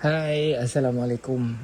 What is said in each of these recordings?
Hai, Assalamualaikum.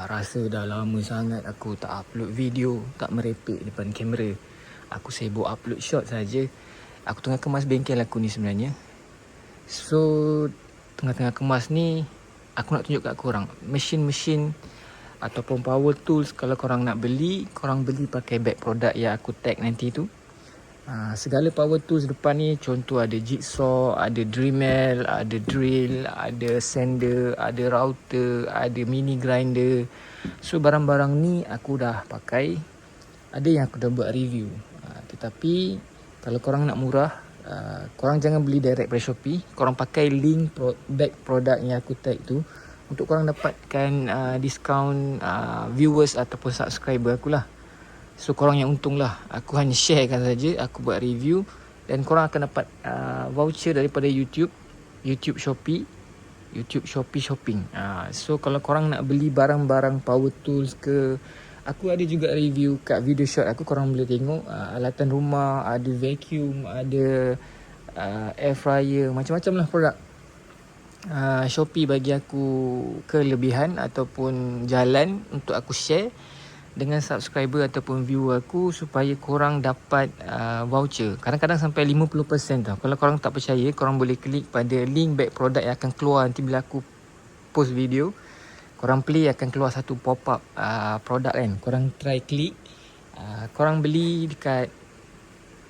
Rasa dah lama sangat aku tak upload video, tak merepek depan kamera. Aku sibuk upload shot saja. Aku tengah kemas bengkel aku ni sebenarnya. So, tengah-tengah kemas ni, aku nak tunjuk kat korang mesin-mesin ataupun power tools kalau korang nak beli, korang beli pakai beg produk yang aku tag nanti tu. Segala power tools depan ni, contoh ada jigsaw, ada Dremel, ada drill, ada sander, ada router, ada mini grinder. So barang-barang ni aku dah pakai. Ada yang aku dah buat review. Tetapi kalau korang nak murah, korang jangan beli direct dari Shopee. Korang pakai link bag produk yang aku tag tu untuk korang dapatkan diskaun viewers ataupun subscriber aku lah. So korang yang untung lah. Aku hanya sharekan saja. Aku buat review. Dan korang akan dapat voucher daripada YouTube Shopee, YouTube Shopee Shopping. So kalau korang nak beli barang-barang power tools ke, aku ada juga review kat video shot aku. Korang boleh tengok alatan rumah, ada vacuum, ada air fryer, macam-macam lah produk. Shopee bagi aku kelebihan ataupun jalan untuk aku share dengan subscriber ataupun viewer aku supaya korang dapat voucher. Kadang-kadang sampai 50% tau. Kalau korang tak percaya, korang boleh klik pada link bag produk yang akan keluar nanti bila aku post video. Korang play akan keluar satu pop-up produk kan. Korang try klik. Korang beli dekat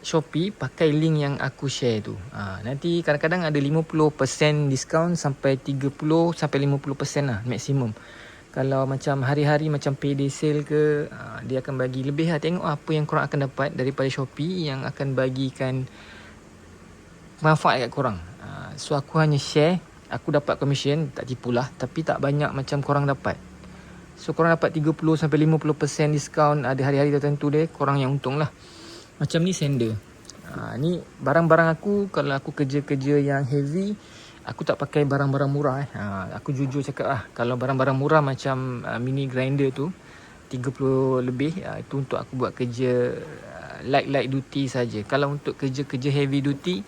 Shopee pakai link yang aku share tu. Nanti kadang-kadang ada 50% diskaun sampai 30 sampai 50% lah maksimum. Kalau macam hari-hari macam payday sale ke, dia akan bagi lebih lah. Tengok apa yang korang akan dapat daripada Shopee yang akan bagikan manfaat kat korang. So aku hanya share. Aku dapat commission, tak tipulah, tapi tak banyak macam korang dapat. So korang dapat 30 sampai 50% diskaun ada hari-hari tertentu dia, korang yang untung lah. Macam ni sander. Ni barang-barang aku. Kalau aku kerja-kerja yang heavy, aku tak pakai barang-barang murah. Aku jujur cakap lah. Kalau barang-barang murah macam mini grinder tu 30 lebih, itu untuk aku buat kerja light duty saja. Kalau untuk kerja-kerja heavy duty,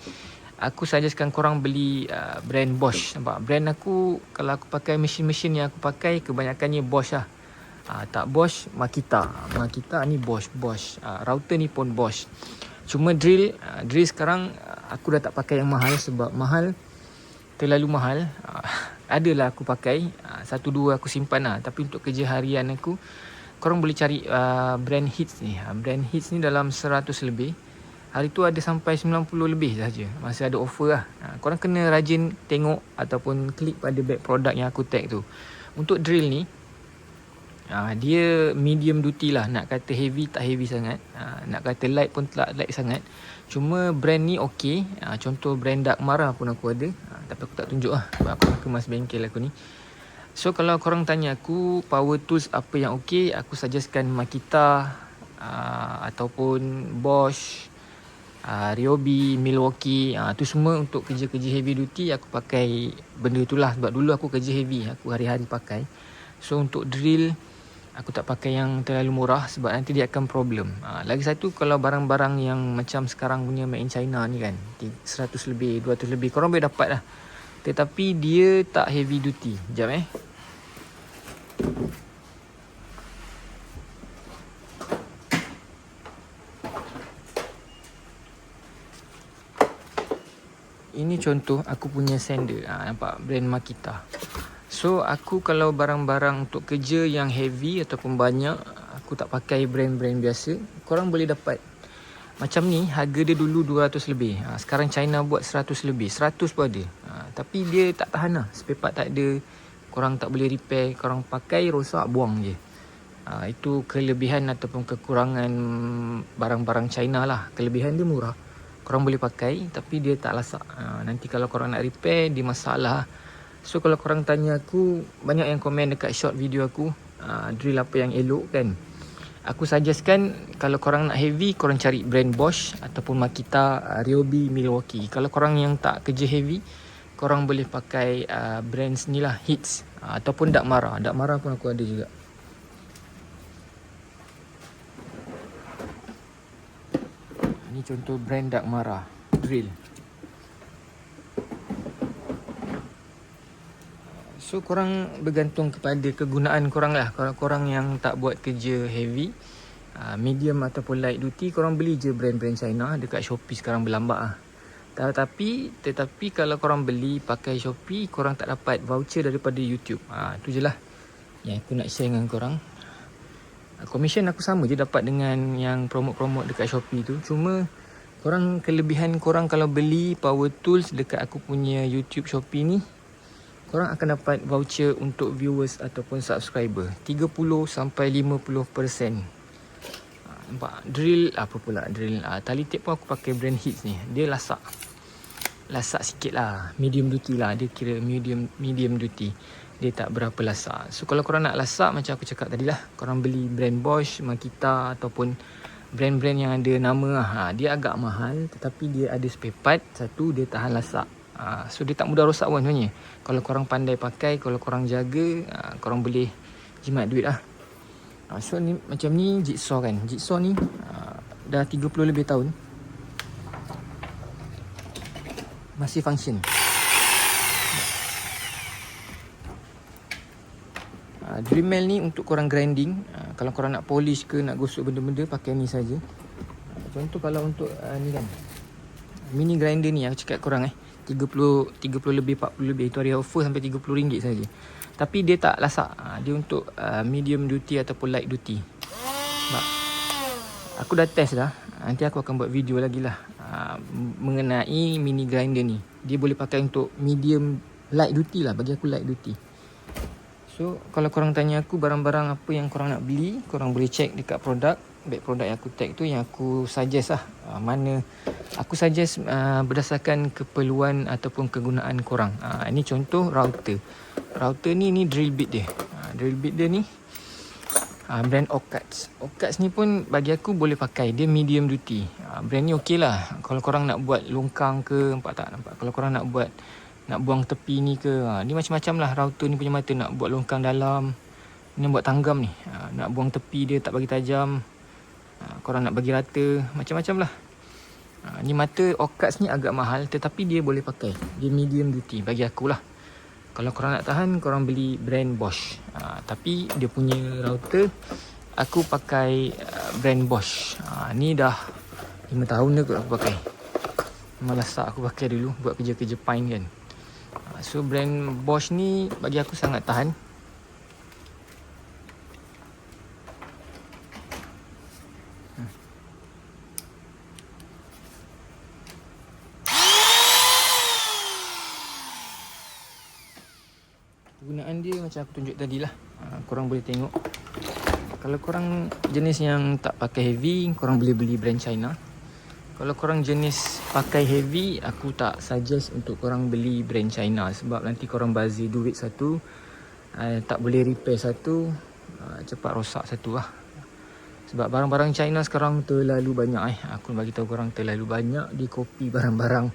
aku suggestkan korang beli brand Bosch. Nampak? Brand aku, kalau aku pakai mesin-mesin yang aku pakai, kebanyakannya Bosch lah. Tak Bosch, Makita ni Bosch. Router ni pun Bosch. Cuma drill sekarang aku dah tak pakai yang mahal sebab terlalu mahal. Adalah aku pakai, satu dua aku simpan lah. Tapi untuk kerja harian aku, korang boleh cari brand Hits ni. Brand Hits ni dalam 100 lebih. Hari tu ada sampai 90 lebih saja. Masih ada offer lah. Korang kena rajin tengok ataupun klik pada bag produk yang aku tag tu. Untuk drill ni, dia medium duty lah. Nak kata heavy tak heavy sangat, nak kata light pun tak light sangat. Cuma brand ni okey. Contoh brand Dark Mara pun aku ada, tapi aku tak tunjuk lah sebab aku kemas bengkel aku ni. So kalau korang tanya aku power tools apa yang okey, aku suggestkan Makita ataupun Bosch, Ryobi, Milwaukee. Tu semua untuk kerja-kerja heavy duty. Aku pakai benda tu lah sebab dulu aku kerja heavy, aku hari-hari pakai. So untuk drill, aku tak pakai yang terlalu murah sebab nanti dia akan problem. Lagi satu, kalau barang-barang yang macam sekarang punya made in China ni kan, 100 lebih, 200 lebih, korang boleh dapat lah. Tetapi dia tak heavy duty. Sekejap Ini contoh aku punya sander. Nampak brand Makita. So aku kalau barang-barang untuk kerja yang heavy ataupun banyak, aku tak pakai brand-brand biasa. Korang boleh dapat macam ni, harga dia dulu 200 lebih. Sekarang China buat 100 lebih. 100 pun ada. Tapi dia tak tahan lah. Spare part tak ada. Korang tak boleh repair. Korang pakai, rosak, buang je. Itu kelebihan ataupun kekurangan barang-barang China lah. Kelebihan dia murah, korang boleh pakai, tapi dia tak lasak. Nanti kalau korang nak repair, dia masalah. So kalau korang tanya aku, banyak yang komen dekat short video aku, drill apa yang elok kan. Aku suggestkan kalau korang nak heavy, korang cari brand Bosch ataupun Makita, Ryobi, Milwaukee. Kalau korang yang tak kerja heavy, korang boleh pakai brands ni lah, Hits ataupun Dark Mara. Dark Mara pun aku ada juga. Ni contoh brand Dark Mara drill. So korang bergantung kepada kegunaan korang lah. Korang yang tak buat kerja heavy, medium ataupun light duty, korang beli je brand-brand China. Dekat Shopee sekarang berlambak lah. Tetapi kalau korang beli pakai Shopee, korang tak dapat voucher daripada YouTube. Tu je lah yang aku nak share dengan korang. Commission aku sama je dapat dengan yang promote-promote dekat Shopee tu. Cuma kelebihan korang kalau beli power tools dekat aku punya YouTube Shopee ni, korang akan dapat voucher untuk viewers ataupun subscriber 30 sampai 50%. Nampak? Drill tali tape pun aku pakai brand Hits ni. Dia lasak sikit lah, medium duty lah. Dia kira medium duty, dia tak berapa lasak. So kalau korang nak lasak, macam aku cakap tadi lah, korang beli brand Bosch, Makita ataupun brand-brand yang ada nama lah. Dia agak mahal, tetapi dia ada spare part. Satu, dia tahan lasak. So dia tak mudah rosak pun sebenarnya. Kalau korang pandai pakai, kalau korang jaga, korang boleh jimat duit lah. So ni, macam ni jigsaw kan. Jigsaw ni dah 30 lebih tahun masih function. Dremel ni untuk korang grinding. Kalau korang nak polish ke, nak gosok benda-benda, pakai ni saja. Contoh kalau untuk ni kan, mini grinder ni aku cakap korang 30 lebih, 40 lebih. Itu hari offer sampai RM30 saja. Tapi dia tak lasak. Dia untuk medium duty ataupun light duty. Aku dah test dah. Nanti aku akan buat video lagi lah mengenai mini grinder ni. Dia boleh pakai untuk medium light duty lah. Bagi aku light duty. So kalau korang tanya aku barang-barang apa yang korang nak beli, korang boleh check dekat produk. Back produk yang aku tag tu, yang aku suggest lah. Mana aku suggest berdasarkan keperluan ataupun kegunaan korang. Ini contoh router. Router ni drill bit dia. Drill bit dia ni brand Ocuts. Ocuts ni pun bagi aku boleh pakai. Dia medium duty. Brand ni okey lah. Kalau korang nak buat longkang ke, nampak? Kalau korang nak buang tepi ni ke, ni macam-macam lah router ni punya mata. Nak buat longkang dalam, ni buat tanggam ni, nak buang tepi dia tak bagi tajam, korang nak bagi rata, macam-macam lah. Ni mata Ocuts ni agak mahal, tetapi dia boleh pakai. Dia medium duty bagi aku lah. Kalau korang nak tahan, korang beli brand Bosch. Tapi dia punya router aku pakai brand Bosch. Ni dah 5 tahun dah kot aku pakai. Memang lasak aku pakai dulu buat kerja-kerja pine kan. So brand Bosch ni bagi aku sangat tahan. Kegunaan dia macam aku tunjuk tadi lah. Korang boleh tengok. Kalau korang jenis yang tak pakai heavy, korang boleh beli brand China. Kalau korang jenis pakai heavy, aku tak suggest untuk korang beli brand China. Sebab nanti korang bazir duit satu, tak boleh repair satu, cepat rosak satu lah. Sebab barang-barang China sekarang terlalu banyak. Aku bagi tahu korang, terlalu banyak di copy barang-barang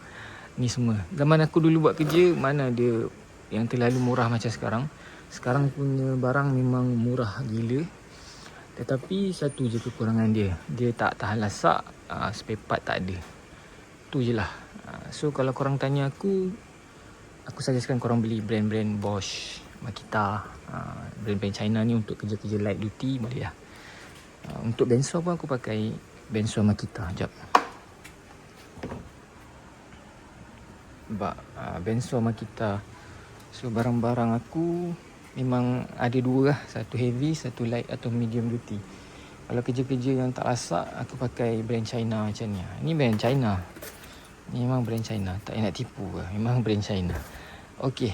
ni semua. Zaman aku dulu buat kerja, mana ada yang terlalu murah macam sekarang. Sekarang punya barang memang murah gila. Tetapi satu je kekurangan dia, dia tak tahan lasak, spare part tak ada. Tu je lah. So kalau korang tanya aku suggestkan korang beli brand-brand Bosch, Makita, brand-brand China ni untuk kerja-kerja light duty boleh lah. Untuk bandsaw pun aku pakai bandsaw Makita. Sekejap. Bandsaw Makita. So barang-barang aku memang ada dua lah. Satu heavy, satu light atau medium duty. Kalau kerja-kerja yang tak lasak, aku pakai brand China macam ni. Ni brand China. Ni memang brand China. Tak nak tipu lah. Memang brand China. Okey.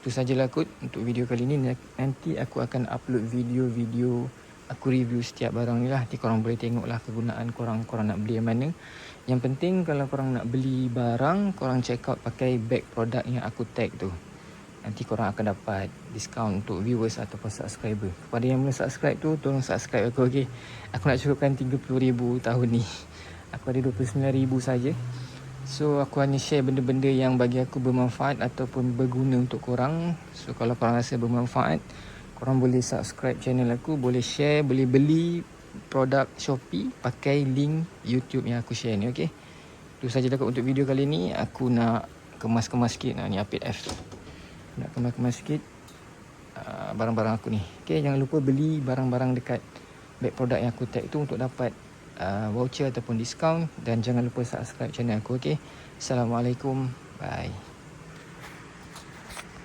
Itu sajalah kot untuk video kali ni. Nanti aku akan upload video-video aku review setiap barang ni lah. Nanti korang boleh tengok lah kegunaan korang nak beli yang mana. Yang penting kalau korang nak beli barang, korang check out pakai back produk yang aku tag tu. Nanti korang akan dapat diskaun untuk viewers ataupun subscriber. Kepada yang belum subscribe tu, tolong subscribe aku, okey. Aku nak cukupkan 30,000 tahun ni. Aku ada 29,000 saja. So aku hanya share benda-benda yang bagi aku bermanfaat ataupun berguna untuk korang. So kalau korang rasa bermanfaat, korang boleh subscribe channel aku, boleh share, boleh beli produk Shopee pakai link YouTube yang aku share ni, okey. Itu saja dekat untuk video kali ni. Aku nak kemas-kemas sikit. Ni Apit F. Nak kemas-kemas sikit. barang-barang aku ni. Okay, jangan lupa beli barang-barang dekat bag produk yang aku tag tu untuk dapat voucher ataupun diskaun. Dan jangan lupa subscribe channel aku. Okay, Assalamualaikum, bye.